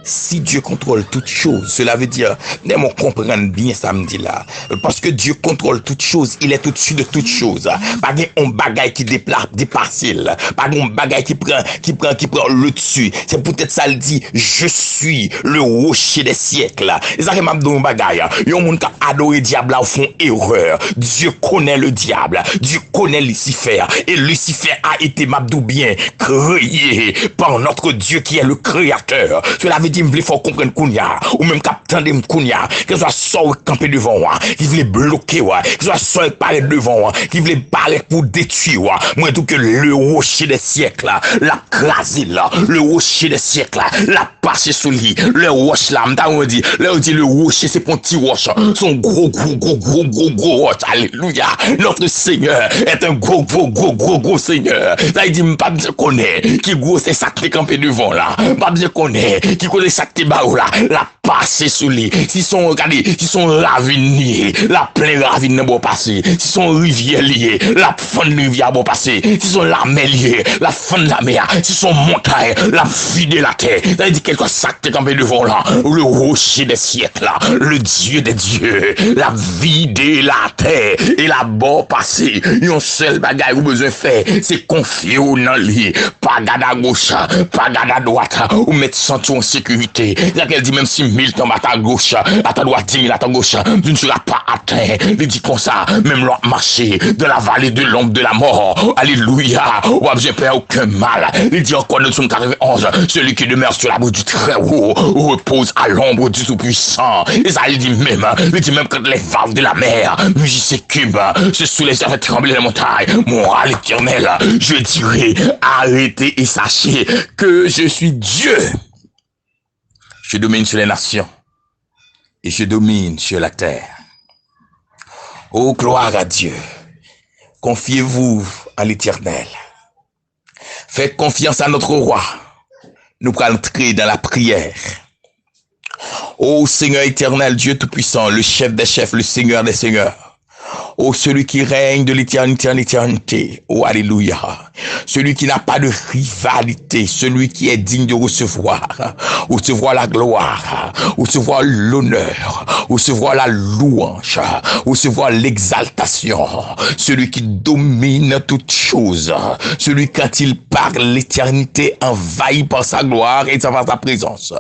Si Dieu contrôle toutes choses, cela veut dire, on comprend bien samedi là. Parce que Dieu contrôle toutes choses, il est au-dessus de toutes choses. Pas un bagage qui dépasse, pas un bagage qui prend le dessus. C'est peut-être ça le dit, je suis le rocher des siècles. Et ça qui m'a donné un bagage. Yon moun qui a adoré diable là au fond erreur. Dieu connaît le diable, Dieu connaît Lucifer. Et Lucifer a été mabdou bien créé par notre Dieu qui est le créateur. Cela veut dire, il faut comprendre Kounia, ou même captain de Kounia, que soit sort camper devant moi, qui voulait bloquer, que soit sort paraître devant moi, qui voulait paraître pour détruire, moi, tout que le rocher des siècles, la crasé là, le rocher des siècles, la passé sous lui, le rocher là, on dit, le rocher, c'est pour un petit rocher, son gros rocher, alléluia, notre Seigneur est un gros Seigneur, ça il dit, pas bien connaît, qui gros c'est ça qui est campé devant là, pas bien connaît, qui connaît ça qui est là, la passé sous lui, si son, regardez, si son ravine lié, la pleine ravine n'a pas passé, si son rivière lié, la fin de rivière n'a pas passé, si son la mer lié, la fin de la mer, si son montagne, la vie de la terre, ça dit quelque chose qui est campé devant là, le rocher des siècles là, le Dieu des dieux, la vie de la terre, et la bord passé, yon seul bagage ou besoin faire, c'est confier ou non lui, pas garder à gauche, pas garder à droite, ou mettre sentir en sécurité. C'est qu'elle dit même si 1000 tombent à ta gauche, à ta droite, 10 000 à ta gauche, tu ne seras pas atteint. Il dit comme ça, même l'on marcher dans la vallée de l'ombre de la mort. Alléluia. Ou j'ai peur aucun mal. Il dit encore dans son 91, celui qui demeure sur la boue du très haut, repose à l'ombre du Tout-Puissant. Et ça, il dit même quand les vagues de la mer mugissent cubes, se soulèvent fait trembler les montagnes. Moi, l'Éternel, je dirai, arrêtez et sachez que je suis Dieu. Je domine sur les nations et je domine sur la terre. Oh, gloire à Dieu. Confiez-vous à l'Éternel. Faites confiance à notre roi. Nous allons entrer dans la prière. Oh, Seigneur éternel, Dieu Tout-Puissant, le chef des chefs, le Seigneur des seigneurs. Oh, celui qui règne de l'éternité en éternité. Oh, alléluia. Celui qui n'a pas de rivalité. Celui qui est digne de recevoir la gloire, recevoir l'honneur, recevoir la louange, recevoir l'exaltation. Celui qui domine toutes choses. Celui quand il parle, l'éternité envahie par sa gloire et par sa présence.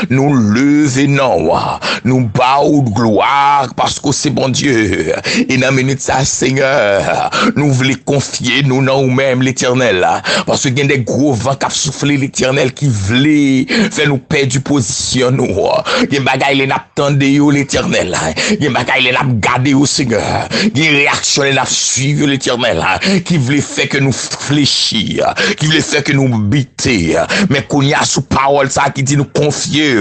Nous levons, nous baillons de gloire parce que c'est bon Dieu. Et dans minute ça, Seigneur, nous voulons confier nous dans nous-mêmes l'éternel, parce que il y a des gros vents qui soufflé l'éternel qui voulait faire nous perdre position nous. Il y a bagaille les n'attendez l'éternel, il y a bagaille les n'a garder au Seigneur, il y a réaction les n'a suivre l'éternel, qui voulait faire que nous fléchir, qui voulait faire que nous biter, mais qu'on y a sous parole ça qui dit nous confier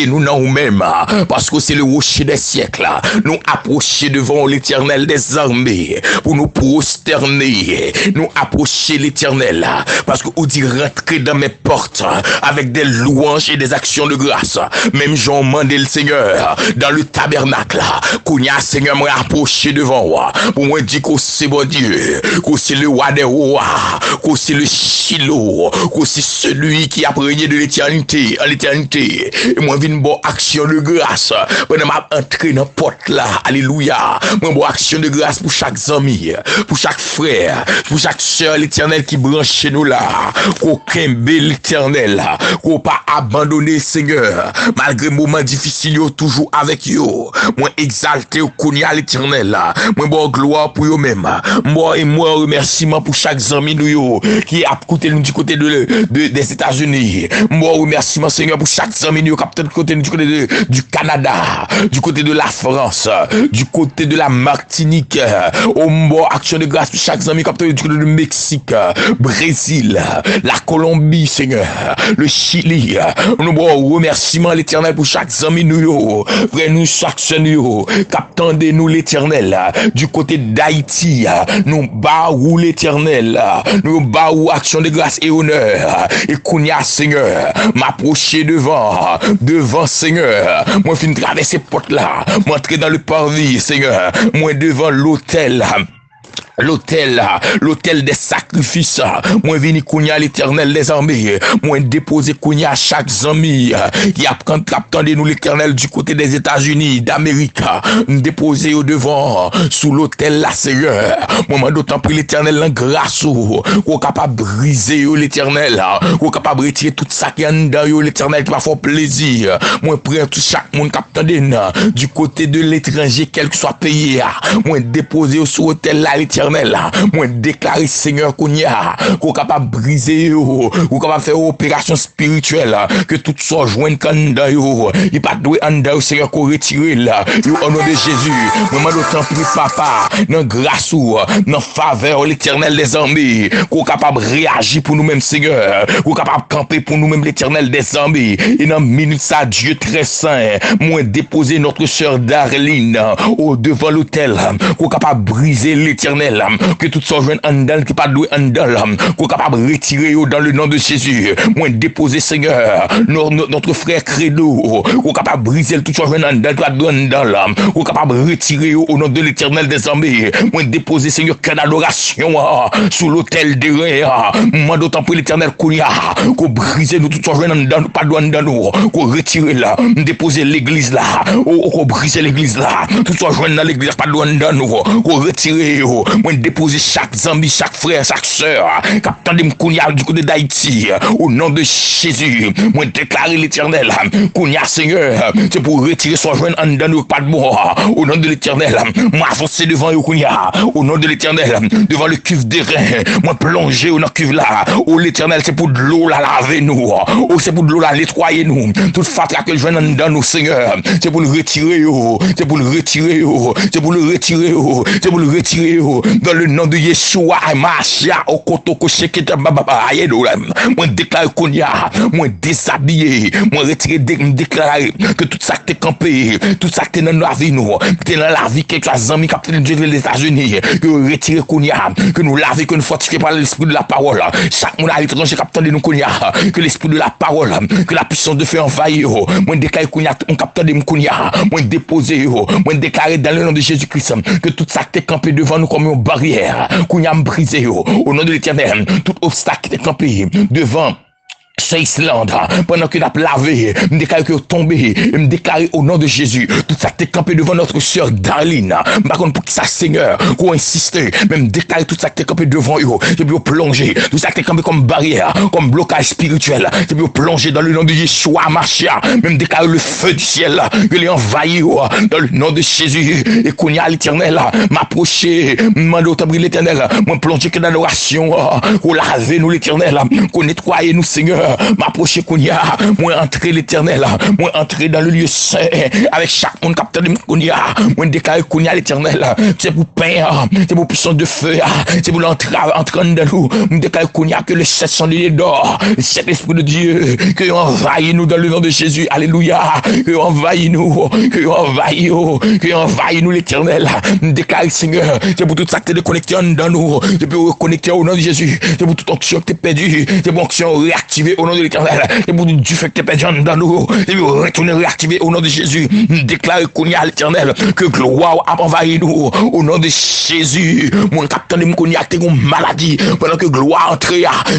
nous dans nous-mêmes, parce que c'est le rocher des siècles, nous approcher devant l'éternel des armées, pour nous prosterner, nous approcher l'éternel, parce que vous dit rentrer dans mes portes avec des louanges et des actions de grâce. Même Jean mandé le Seigneur dans le tabernacle, qu'on y a Seigneur m'a approché devant moi, pour moi dire que c'est bon Dieu, que c'est le roi des rois, que c'est le Shiloh, que c'est celui qui a régné de l'éternité à l'éternité. Et moi vine bon action de grâce, pendant m'a entré dans porte là, alléluia. Moi bon action de grâce pour chaque ami, pour chaque frère, pour chaque sœur l'éternel qui branche chez nous là, qu'aucun bel l'éternel, qu'on pas abandonné Seigneur, malgré moments difficiles toujours avec yo. Moi exalté au connaît l'éternel là, moi bon gloire pour eux même. Moi remerciement pour chaque ami nous yo qui a côté nous du côté des États-Unis. Moi remerciement Seigneur pour chaque ami nous qui du côté du Canada, du côté de la France, du côté de la Martinique. Au mot action de grâce pour chaque ami qui du côté du Mexique, Brésil, la Colombie Seigneur, le Chili. Nous bon remerciement l'éternel pour chaque ami nous yo, frère nous chaque nous qui nous l'éternel du côté d'Haïti. Nous baou l'éternel, nous baou action de grâce et honneur. Et Kounia Seigneur, m'approcher devant Seigneur, moi fin traverser porte là, m'entrer dans le parvis Seigneur, moi devant l'hôtel l'autel des sacrifices. Moi vini kounya l'Éternel des armées. Moi déposer kounya chaque ami qui apprend captande nous l'Éternel du côté des États-Unis d'Amérique. Déposer au devant sous l'autel la Seigneur. Moi d'autant pris l'Éternel en grâce qu'on capable briser l'Éternel, qu'on capable retirer tout ça qui est dedans l'Éternel qui va faire plaisir. Moi prends tout chaque monde captande du côté de l'étranger quel que soit payé. Moi déposer sur l'autel là l'Éternel. Moi déclarer Seigneur qu'on y a qu'on capable briser ou capable faire opération spirituelle que tout soit joindre candidat il pas doué en Seigneur qu'on retire là au nom de Jésus. Moi d'autant plus papa dans grâce ou dans faveur l'Éternel des armées qu'on capable réagir pour nous-mêmes Seigneur, qu'on capable camper pour nous-mêmes l'Éternel des armées et dans minute ça Dieu très saint moi déposer notre sœur Darlene au devant l'autel qu'on capable briser l'Éternel que tout soit joint en dedans qui pas doué en dedans qu'on capable retirer dans le nom de Jésus. Moi déposer Seigneur notre frère Credo qu'on capable briser tout soit joint en dedans qui pas doué en dedans qu'on capable retirer au nom de l'Éternel des armées. Moi déposer Seigneur qu'une adoration sous l'autel de rien. Moi d'autant pour l'Éternel qu'on brise nous tout soit joint en dedans pas doué en dedans qu'on retire là déposer l'église là qu'on brise l'église là tout soit joint dans l'église pas doué en dedans qu'on retire. Moi déposer chaque ami, chaque frère, chaque sœur, captant de Kounia du côté d'Haïti, au nom de Jésus. Moi déclarer l'Éternel, Kounia Seigneur, c'est pour retirer son joint en dedans pas de mort. Au nom de l'Éternel, moi avancer devant Kounia, au nom de l'Éternel, devant le cuve des reins, moi plonger dans le cuve là. Oh l'Éternel, c'est pour de l'eau la laver nous. Oh c'est pour de l'eau la nettoyer nous. Toute fatra que le joint en dedans nous Seigneur, c'est pour le retirer, c'est pour le retirer, c'est pour le retirer, c'est pour le retirer. Dans le nom de Yeshua, Machia, Okotoko, Sheketa, Baba, Ayedo, moi déclare qu'on y a, moi déshabillé, moi retiré, déclarer que tout ça qui est campé, tout ça qui est dans la vie, nous, qui est dans la vie, quelques amis qui ont été les États-Unis, que retirer qu'on y a, que nous laver, que nous fortifier par l'esprit de la parole. Chaque monde à l'étranger captant de nous qu'on y a, que l'esprit de la parole, que la puissance de feu envahir, moi déclare qu'on y a, on capte de nous qu'on y a, moi déposer, moi déclarer dans le nom de Jésus-Christ, que tout ça qui est campé devant nous comme une barrière, qu'on y a brisé au nom de l'Éternel, tout obstacle qui est campé devant ce Islande, pendant que nous avons lavé, me déclare que vous tombez, me déclare au nom de Jésus, tout ça qui est campé devant notre sœur Darlene, par contre pour que ça Seigneur, qu'on insiste, même déclarer tout ça qui est campé devant eux, c'est pour plonger, tout ça qui est campé comme barrière, comme blocage spirituel, c'est pour plonger dans le nom de Yeshua Machia, même déclarer le feu du ciel, que les envahir dans le nom de Jésus, et qu'on y a l'Éternel, m'approcher, demander au tabri l'Éternel, moi plonger que dans l'adoration, qu'on lave nous l'Éternel, qu'on nettoie nous Seigneur, m'approcher Kounia, moi entrer l'Éternel, moi entrer dans le lieu saint avec chaque monde capteur de Kounia, moi déclarer Kounia l'Éternel, c'est pour pain, c'est pour puissance de feu, c'est pour entrer dans nous, moi déclarer Kounia que le 700 liés d'or, cet esprit de Dieu, que envahit nous dans le nom de Jésus, alléluia, que envahit nous, que envahit nous l'Éternel, déclarer Seigneur, c'est pour tout ça que tu es connecté dans nous, c'est pour reconnecter au nom de Jésus, c'est pour toute onction que tu es perdu, c'est pour onction réactivée au nom de l'Éternel, et pour du fait que tu es perdu dans nous, et pour retourner réactiver au nom de Jésus, déclarer qu'on y a l'Éternel, que gloire a envahi nous, au nom de Jésus, mon capitaine de Moukouni a une maladie, pendant que gloire entre,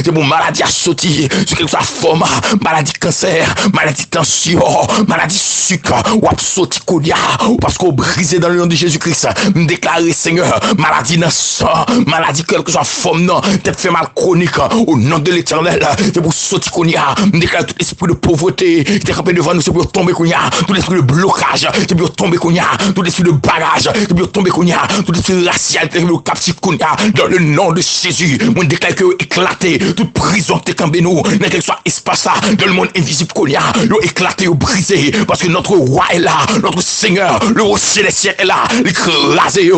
c'est pour maladie à sauter, sur quelque soit forme, maladie cancer, maladie tension, maladie sucre, ou à sauter Kounia, parce qu'on brisé dans le nom de Jésus-Christ, déclarer Seigneur, maladie dans le sang, maladie quelque soit forme, non, peut-être fait mal chronique, au nom de l'Éternel, c'est pour sauter Kounia, déclare tout esprit de pauvreté, qui est campé devant nous, c'est pour tomber Kounia, tout esprit de blocage, c'est pour tomber Kounia, tout esprit de barrage, c'est pour tomber Kounia, tout esprit racial, c'est pour capter Kounia, dans le nom de Jésus, on déclare que éclaté, toute prison qui est campé nous, n'est qu'elle soit espace dans le monde invisible Kounia, l'eau éclaté ou brisé, parce que notre roi est là, notre Seigneur, le roi céleste est là, l'écrasé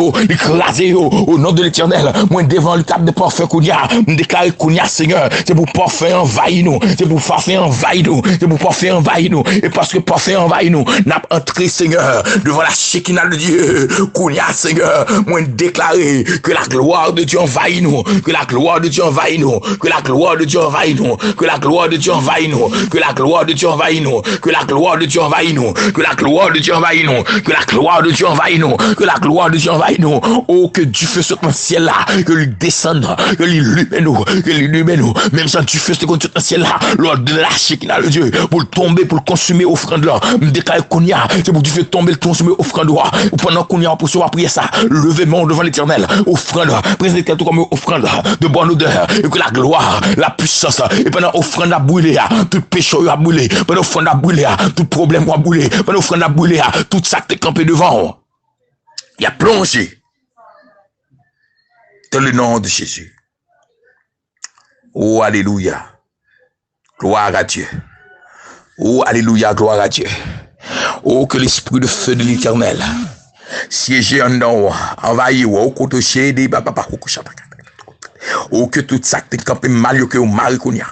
au nom de l'Éternel, moi devant le table de parfum Kounia, on déclare Kounia Seigneur, c'est pour parfum envahir nous, nous, c'est pour parfait envahir nous, c'est pour parfait envahir nous, et parce que parfait envahir nous, n'a entré, Seigneur, devant la Shekinah de Dieu, Kounia, Seigneur, moi déclarer que la gloire de Dieu envahit nous, que la gloire de Dieu envahit nous, que la gloire de Dieu envahit nous, que la gloire de Dieu envahit nous, que la gloire de Dieu envahit nous, que la gloire de Dieu envahit nous, que la gloire de Dieu envahit nous, que la gloire de Dieu envahit nous, que la gloire de Dieu envahit nous, oh, que du feu sur le ciel là, que lui descende, que lui lume nous, que lui lume nous, même sans du feu sur le ciel là, lors de la Shekinah de Dieu, pour le tomber, pour le consumer offrande là, me déclare qu'on y a, c'est pour du feu tomber, le consumer offrande là, pendant qu'on y a pour se prier ça, levez-moi devant l'Éternel, offrande, présentez tout comme offrande de bonne odeur, et que la gloire, la puissance, et pendant offrande à brûler, tout péché a brûlé, pendant offrande à brûler, tout problème a brûlé, pendant offrande à brûler, tout ça qui est campé devant, il a plongé dans le nom de Jésus. Oh, alléluia. Gloire à Dieu. Oh, alléluia, gloire à Dieu. Oh, que l'esprit de feu de l'Éternel siéger en nous, envahit, oh, côté chez des papa, oh, que tout ça qui est campé mal, que au mari qu'on y a.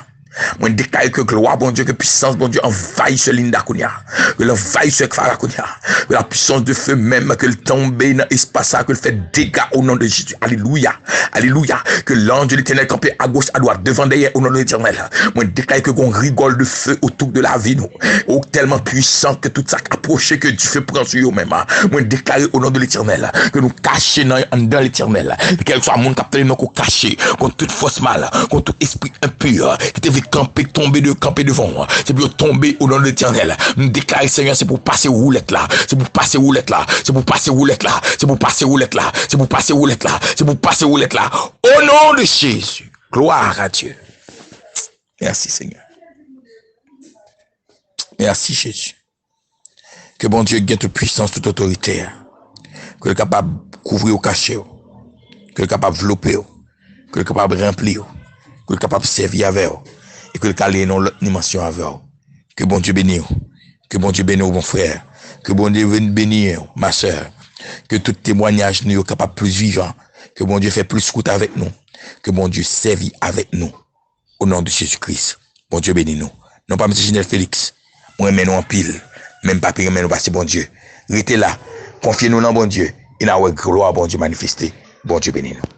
Moi, déclare que gloire, bon Dieu, que puissance, bon Dieu, envahit ce Linda Kounia, que l'envahit ce Kfara Kounia, que la puissance de feu même, que le tombe dans l'espace, que le fait dégâts au nom de Jésus. Alléluia. Alléluia. Que l'ange de l'Éternel campé à gauche, à droite, devant, derrière, au nom de l'Éternel. Moi, déclare que qu'on rigole de feu autour de la vie, nous. Oh, tellement puissant que tout ça approché, que du feu prend sur eux-mêmes. Moi, déclare au nom de l'Éternel, que nous cacher dans l'Éternel. Quel soit mon capitaine, nous cacher, contre toute force mal, contre tout esprit impur, qui te camper devant. C'est pour tomber au nom de l'Éternel. Me déclarer, Seigneur, c'est pour passer roulette là. C'est pour passer roulette là. C'est pour passer roulette là. C'est pour passer roulette là. C'est pour passer roulette là. C'est pour passer roulette là. Au nom de Jésus. Gloire à Dieu. Merci, Seigneur. Merci, Jésus. Que bon Dieu gagne toute puissance, toute autorité. Que le capable de couvrir ou cacher. Que le capable de envelopper. Que le capable de remplir. Que le capable de servir avec. Et que le calé non l'autre dimension avec. Que bon Dieu bénisse. Que bon Dieu bénisse mon frère. Que bon Dieu bénisse ma soeur. Que tout témoignage nous est capable plus vivant. Que bon Dieu fait plus route avec nous. Que bon Dieu servit avec nous. Au nom de Jésus-Christ. Bon Dieu bénisse nous. Non pas M. Ginel Félix. Moi, mais nous en pile. Même pas pire, mais nous passer bon Dieu. Restez là. Confiez-nous dans bon Dieu. Et nous avons gloire bon Dieu manifesté. Bon Dieu bénisse nous.